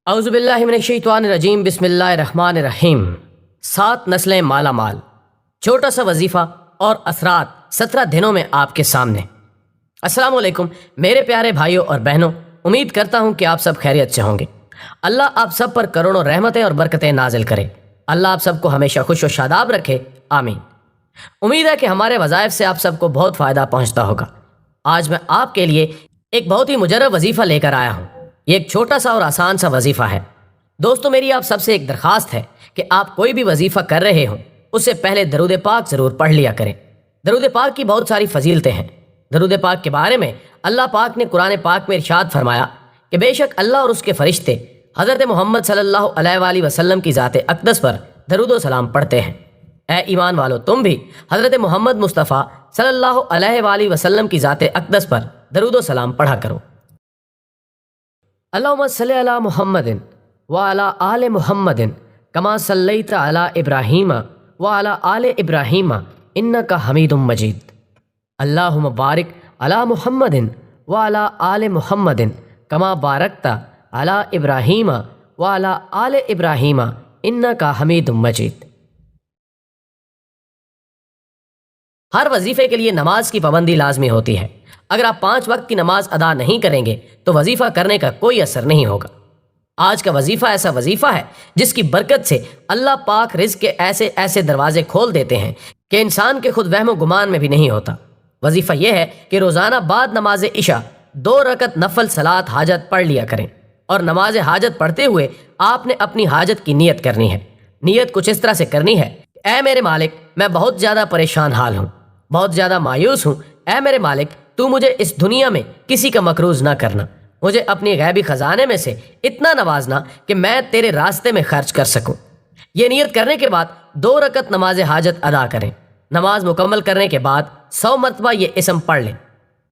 اعوذ باللہ من الشیطان الرجیم، بسم اللہ الرحمن الرحیم۔ 7 نسلیں مالا مال، چھوٹا سا وظیفہ اور اثرات 17 دنوں میں آپ کے سامنے۔ السلام علیکم میرے پیارے بھائیوں اور بہنوں، امید کرتا ہوں کہ آپ سب خیریت سے ہوں گے۔ اللہ آپ سب پر کروڑوں رحمتیں اور برکتیں نازل کرے۔ اللہ آپ سب کو ہمیشہ خوش و شاداب رکھے، آمین۔ امید ہے کہ ہمارے وظائف سے آپ سب کو بہت فائدہ پہنچتا ہوگا۔ آج میں آپ کے لیے ایک بہت ہی مجرب وظیفہ لے کر آیا ہوں۔ یہ ایک چھوٹا سا اور آسان سا وظیفہ ہے۔ دوستو، میری آپ سب سے ایک درخواست ہے کہ آپ کوئی بھی وظیفہ کر رہے ہوں اس سے پہلے درود پاک ضرور پڑھ لیا کریں۔ درود پاک کی بہت ساری فضیلتیں ہیں۔ درود پاک کے بارے میں اللہ پاک نے قرآن پاک میں ارشاد فرمایا کہ بے شک اللہ اور اس کے فرشتے حضرت محمد صلی اللہ علیہ وآلہ وسلم کی ذات اقدس پر درود و سلام پڑھتے ہیں۔ اے ایمان والو، تم بھی حضرت محمد مصطفیٰ صلی اللہ علیہ وآلہ وسلم کی ذات اقدس پر درود و سلام پڑھا کرو۔ اللہم صلی علی محمد وعلی آل محمد کما صلیت علی ابراہیم وعلی آل ابراہیم انک حمید مجید۔ اللہم بارک علی محمد وعلی آل محمد کما بارکت علی ابراہیم وعلی آل ابراہیم انک حمید مجید۔ ہر وظیفے کے لیے نماز کی پابندی لازمی ہوتی ہے۔ اگر آپ 5 وقت کی نماز ادا نہیں کریں گے تو وظیفہ کرنے کا کوئی اثر نہیں ہوگا۔ آج کا وظیفہ ایسا وظیفہ ہے جس کی برکت سے اللہ پاک رزق کے ایسے ایسے دروازے کھول دیتے ہیں کہ انسان کے خود وہم و گمان میں بھی نہیں ہوتا۔ وظیفہ یہ ہے کہ روزانہ بعد نماز عشاء 2 رکعت نفل صلاۃ حاجت پڑھ لیا کریں، اور نماز حاجت پڑھتے ہوئے آپ نے اپنی حاجت کی نیت کرنی ہے۔ نیت کچھ اس طرح سے کرنی ہے: اے میرے مالک، میں بہت زیادہ پریشان حال ہوں، بہت زیادہ مایوس ہوں۔ اے میرے مالک، تو مجھے اس دنیا میں کسی کا مقروض نہ کرنا، مجھے اپنی غیبی خزانے میں سے اتنا نوازنا کہ میں تیرے راستے میں خرچ کر سکوں۔ یہ نیت کرنے کے بعد 2 رکعت نماز حاجت ادا کریں۔ نماز مکمل کرنے کے بعد 100 مرتبہ یہ اسم پڑھ لیں: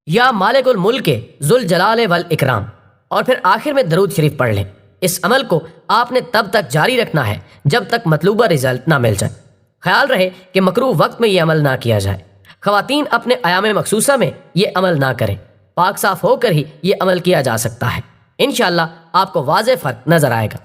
یا مالک الملک ذوالجلال والاکرام، اور پھر آخر میں درود شریف پڑھ لیں۔ اس عمل کو آپ نے تب تک جاری رکھنا ہے جب تک مطلوبہ رزلٹ نہ مل جائے۔ خیال رہے کہ مکروہ وقت میں یہ عمل نہ کیا جائے۔ خواتین اپنے ایام مخصوصہ میں یہ عمل نہ کریں، پاک صاف ہو کر ہی یہ عمل کیا جا سکتا ہے۔ انشاءاللہ آپ کو واضح فرق نظر آئے گا۔